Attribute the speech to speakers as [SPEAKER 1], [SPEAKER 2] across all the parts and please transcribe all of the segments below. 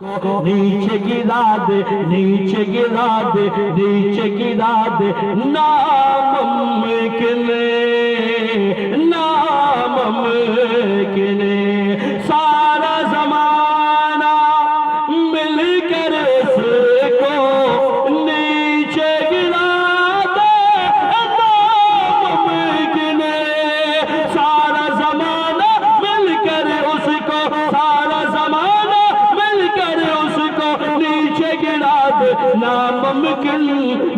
[SPEAKER 1] नीचे गिरा दे, नीचे गिरा दे, नीचे गिरा दे, नामुमकिन नामुमकिन सारा जमाना मिलकर इसको नीचे गिरा दे, नामुमकिन सारा जमाना मिलकर उसको, सारा जमाना मिलकर उसको नीचे गिरा दे, नामुमकिन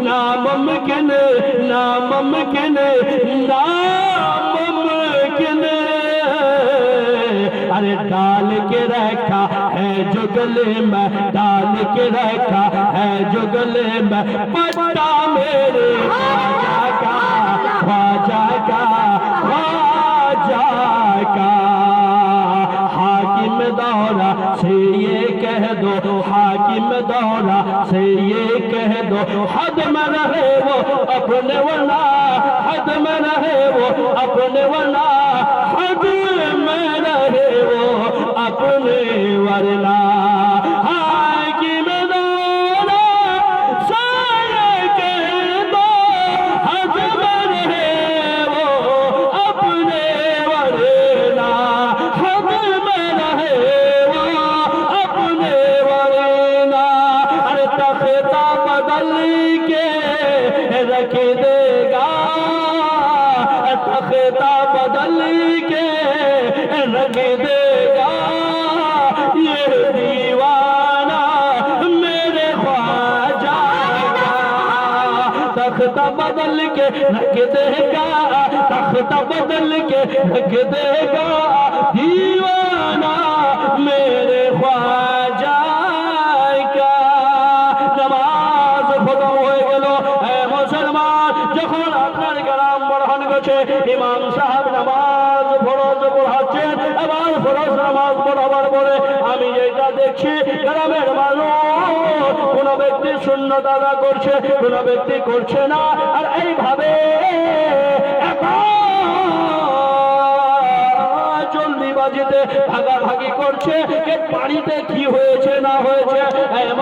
[SPEAKER 1] नामुमकिन नामुमकिन नामुमकिन। अरे डाल के रखा है जो गले में, डाल के रखा है जो गले में, पट्टा मेरे ख्वाजा का, ख्वाजा का, ख्वाजा का। हाकिम दौरा से ये कह दो, हाकिम दौरा से ये कह दो, हद में रहे वो अपने वरना, हद में रहे वो अपने वरना, हद में रहे वो अपने वरना। हाकिम दौरा से ये कह दो, हद में रहे वो अपने वरना, हद में रहे वो अपने वरना। अरे तख्ता बदल के रख देगा, तख्ता बदल के रख देगा, ये दीवाना मेरे ख्वाजा का। तख्ता बदल के रख देगा, तख्ता बदल के रख देगा, दीवाना मेरे ख्वाजा का। नमाज খতম হয়ে গেল। মুসলমান যখন আপনার গ্রাম বড়হান গেছে, ইমাম সাহেব নামাজ ফরজ পড়াচ্ছেন, এবার ফরজ নামাজ পড়াবার পরে আমি যেটা দেখছি, গ্রামের মানুষ কোন ব্যক্তি সুন্নত আদা করছে, কোন ব্যক্তি করছে না। আর এইভাবে জলদিবাজিতে ভাগাভাগি করছে, কে বাড়িতে কি হয়েছে না হয়েছে।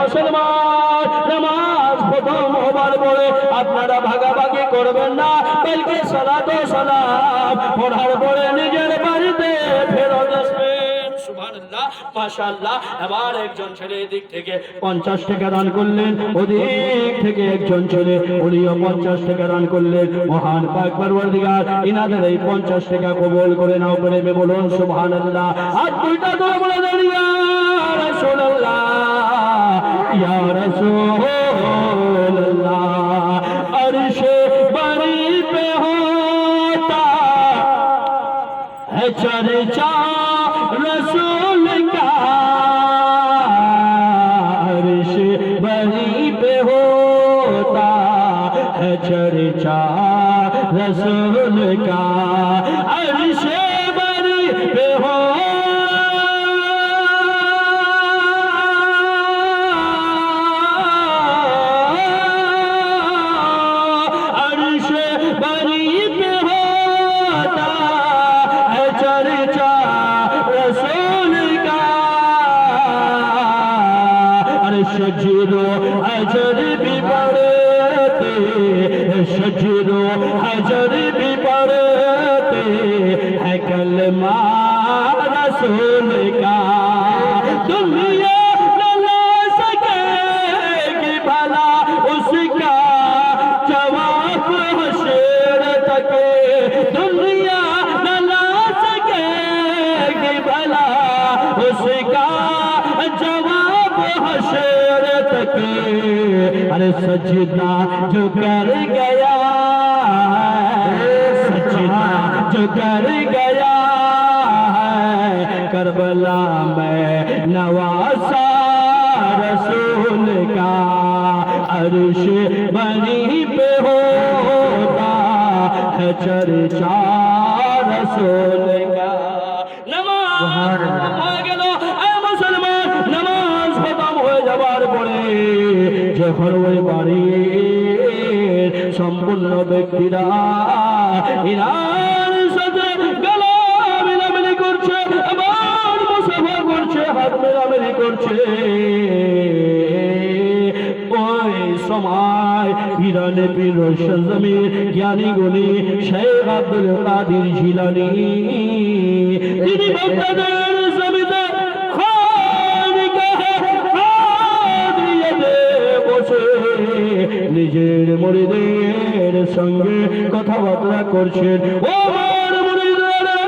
[SPEAKER 1] মুসলমান নামাজ খতম হবার পরে আপনারা ভাগাভাগি করবেন না, বলকে সালাত ও সালাম পড়ার পরে নিজের বাড়িতে ফেরত আসবেন। সুবহানাল্লাহ, মাশাআল্লাহ। এবার একজন ছেলে এদিক থেকে 50 টাকা দান করলেন, ওদিক থেকে একজন ছেলে উনিও 50 টাকা দান করলেন। মহান পাক পরওয়ারদিগার ইনাদের এই 50 টাকা কবুল করে নাও, করে বলুন সুবহানাল্লাহ। আর দুইটা দোয়া বলে দেন, ইয়া রাসূলুল্লাহ, ইয়া রাসূলুল্লাহ। अर्शे बरी पे होता है चर्चा रसूल का, अर्शे बरी पे होता है चर्चा रसूल का, अर्शे बरी पे हो सजदो अजर भी पढ़ते, सजदो अजर भी पढ़ते है कलमा रसूल का। दुनिया न ला सकेगी भला उसका जवाब हशर तक, दुनिया न ला सकेगी भला उसका जवाब हशर तक। अरे सजदा जो कर गया, सजदा जो कर गया है करबला में नवासा रसूल का, अर्श बनी पे होता है चर्चा रसूल का। नमाज मुसलमान, नमाज खत्म हो যাবার পরে যখন ওই বাড়ির সম্পূর্ণ ব্যক্তিরা ইনার সাথে গলা মিলামিলি করছে, আবার মুসাফা করছে, হাত মেলামেলি করছে ওই সময় ইরানে পীর জমির জ্ঞানী গুণী শেখ আব্দুল কাদের জিলানী তিনি বাগদাদের জমিতে নিজের মুরিদের সঙ্গে কথাবার্তা করছেন। ও আমার মুরিদেরা,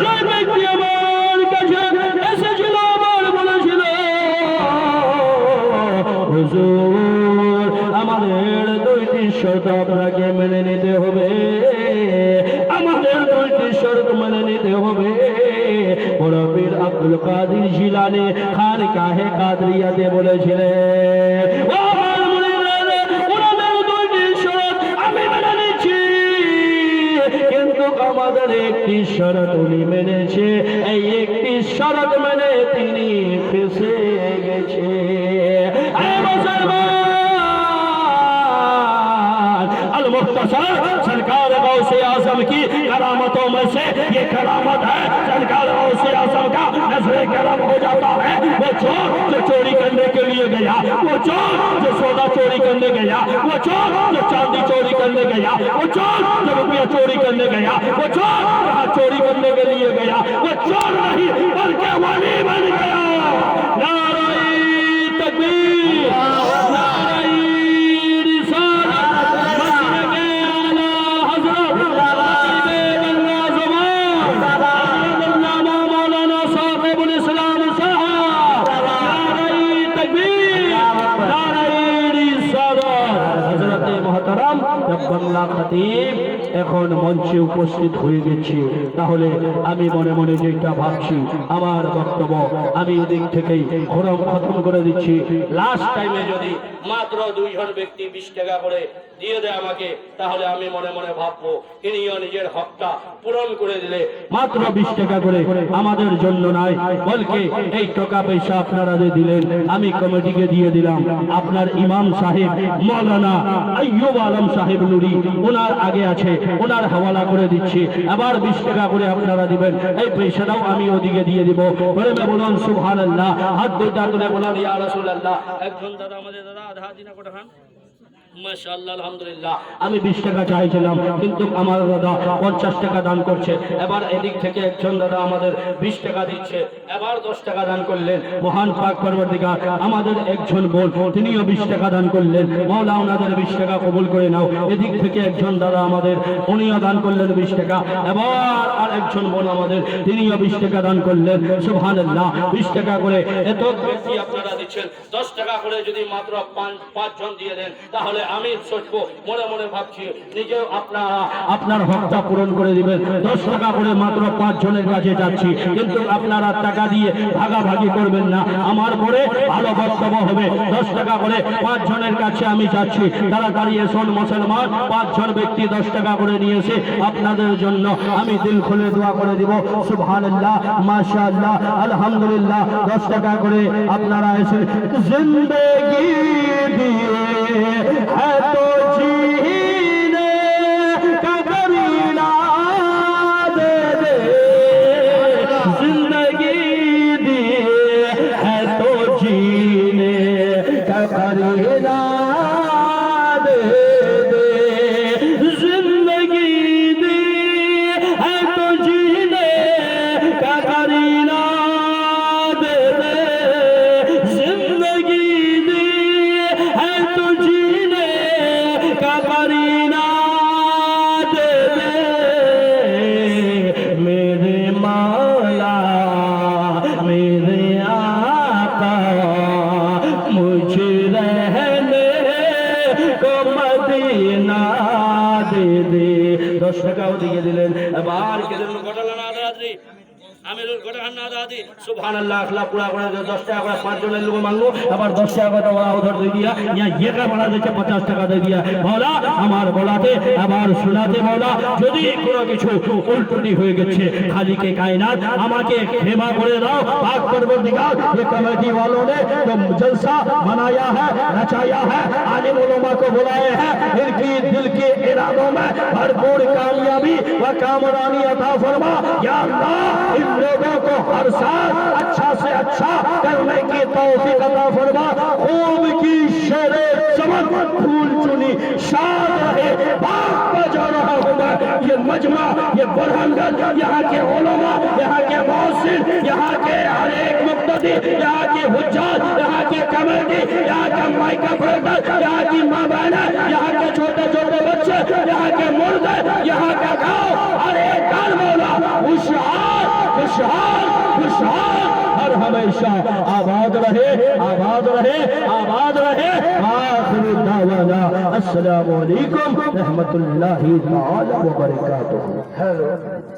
[SPEAKER 1] যে ব্যক্তি আমার কাছে এসেছিল আমার বলেছিল হুজুর আমাদের দুইটি শর্ত আপনাকে মেনে নিতে হবে, আমাদের দুইটি শর্ত মেনে নিতে হবে। বড় পীর আব্দুল কাদের জিলানী খানকাহে কাদরিয়াতে বলেছিলেন ও আমার মুরিদেরা, ওনাদের দুইটি শর্ত আমি মেনে নিচ্ছি, কিন্তু আমাদের একটি শর্ত উনি মেনেছে, এই একটি শর্ত মেনে তিনি ফেঁসে গেছে। सरकार गौसे आजम की करामतों में से ये करामत है, सरकार गौसे आजम का नजरे करम हो जाता है। वो चोर जो चोरी करने के लिए गया, वो चोर जो सोना चोरी करने गया, वो चोर जो चांदी चोरी करने गया, वो चोर जो रुपया चोरी करने गया, वो चोर जहाँ चोरी करने के लिए गया, वो चोर नहीं बल्कि वली बन गया। नारे तकबीर, नारे বাংলা খতিব এখন মঞ্চে উপস্থিত হয়ে গেছে। তাহলে আমি মনে মনে যেটা ভাবছি, আমার বক্তব্য আমি এদিক থেকেই খতম করে দিচ্ছি। লাস্ট টাইমে যদি মাত্র 2 জন ব্যক্তি 20 টাকা করে দিয়ে দেয় আমাকে, তাহলে আমি মনে মনে ভাববো ইনিও নিজের হকটা পূরণ করে দিলে মাত্র 20 টাকা করে আমাদের জন্য নয়, বলকে এই টাকা পয়সা আপনারা যে দিলেন আমি কমিটিকে দিয়ে দিলাম। আপনার ইমাম সাহেব মৌলানা আইয়ুব আলম সাহেব নুরি ওনার আগে আছে, ওনার হাওয়ালা করে দিচ্ছি। আবার 20 টাকা করে আপনারা দিবেন, এই পয়সাটাও আমি ওদিকে দিয়ে দিব। বলে বলুন সুবহানাল্লাহ, হাত দুইটা তুলে বলুন ইয়া রাসূলুল্লাহ। একজন দাদা আমাদের দাদা আধা দিনা কোটা খান মাশাআল্লাহ আলহামদুলিল্লাহ। আমি 20 টাকা চাইছিলাম, কিন্তু আমার দাদা 50 টাকা দান করছে। এবার এদিক থেকে একজন দাদা আমাদের 20 টাকা দিচ্ছে, এবার 10 টাকা দান করলেন। মহান পাক পরবর্তীকার আমাদের একজন বোন তিনিও 20 টাকা দান করলেন। মাওলা ওনাদের 20 টাকা কবুল করে নাও। এদিক থেকে একজন দাদা আমাদের উনিও দান করলেন 20 টাকা। এবার আর একজন বোন আমাদের তিনিও 20 টাকা দান করলেন। সুবহানাল্লাহ, 20 টাকা করে এত ব্যক্তি আপনারা দিচ্ছেন। 10 টাকা করে যদি মাত্র 5 জন দিয়ে দেন, তাহলে আমি সোচবো, মনে মনে ভাবছি নিজেও আপনারা আপনার হকটা পূরণ করে দিবেন। 10 টাকা করে মাত্র 5 জনের কাছে যাচ্ছি, কিন্তু আপনারা টাকা দিয়ে ভাগাভাগি করবেন না। আমার পরে ভালো বক্তব্য হবে। 10 টাকা করে 5 জনের কাছে আমি যাচ্ছি। তাড়াতাড়ি এসন মুসলমান, 5 জন ব্যক্তি 10 টাকা করে নিয়েছে। আপনাদের জন্য আমি দিল খুলে দোয়া করে দিব। সুবহানাল্লাহ, মাশাআল্লাহ, আলহামদুলিল্লাহ। 10 টাকা করে আপনারা এসে জিন্দেগি দিয়ে है तो जीने का करीना दे दे, जिंदगी दी है तो जीने का करीना दे दे, जिंदगी दी है तो जीने का करीना दे दे, जिंदगी दी है तो जीने का करीना दे दे, मेरे मौला मेरे आका मुझे रहने को मदीना दे दे। 10 টাকাও দিয়ে দিলেন। এবার কেন ঘটনা না দাদি আমিরুল ঘটনা না দাদি সুবহানাল্লাহ আখলা পুরা করে 10 টাকা করে 5 জনের লোক মাংলো। আবার 10 টাকা করে ওরা উধার দিয়ে দিয়া ইয়া ইয়েকা বলা দিচ্ছে 50 টাকা দিয়ে দিয়া। মাওলা আমার বলাতে আবার শোনাতে মাওলা, যদি কোনো কিছু উল্টোটি হয়ে গেছে খালিকে কায়নাত আমাকে ক্ষমা করে দাও। পাক পরবর্তীকার ये कमेटी वालों ने जो जलसा मनाया है, रचाया है, आलिम उलमा को बुलाए हैं, इनकी दिल के इरादों में भरपूर कामयाबी व कामरानी अता फरमा। या अल्लाह इन लोगों लोगों को हर साल अच्छा से अच्छा करने की तौफीक अता फरमा। खूब की शेरे चमक फूल चुनी शाद रहे बाग बजा रहा हूँ मैं। ये मजमा, ये बुरहानगंज, यहाँ के उलमा, यहाँ के मौसिन, यहाँ के हर एक मुक्तदी, यहाँ की हुज्जात, यहाँ की कमेटी, यहाँ का माइका प्रोडक्ट, यहाँ की माँ बहना, यहाँ के छोटे छोटे बच्चे, यहाँ के मुर्दे, यहाँ का गाँव, हर एक घर मौला खुशहाल खुशहाल खुशहाल हर हमेशा आबाद रहे, आबाद रहे, आबाद रहे। आखिर दावाना अस्सलामु अलैकुम रहमतुल्लाहि तआला व बरकातुहू।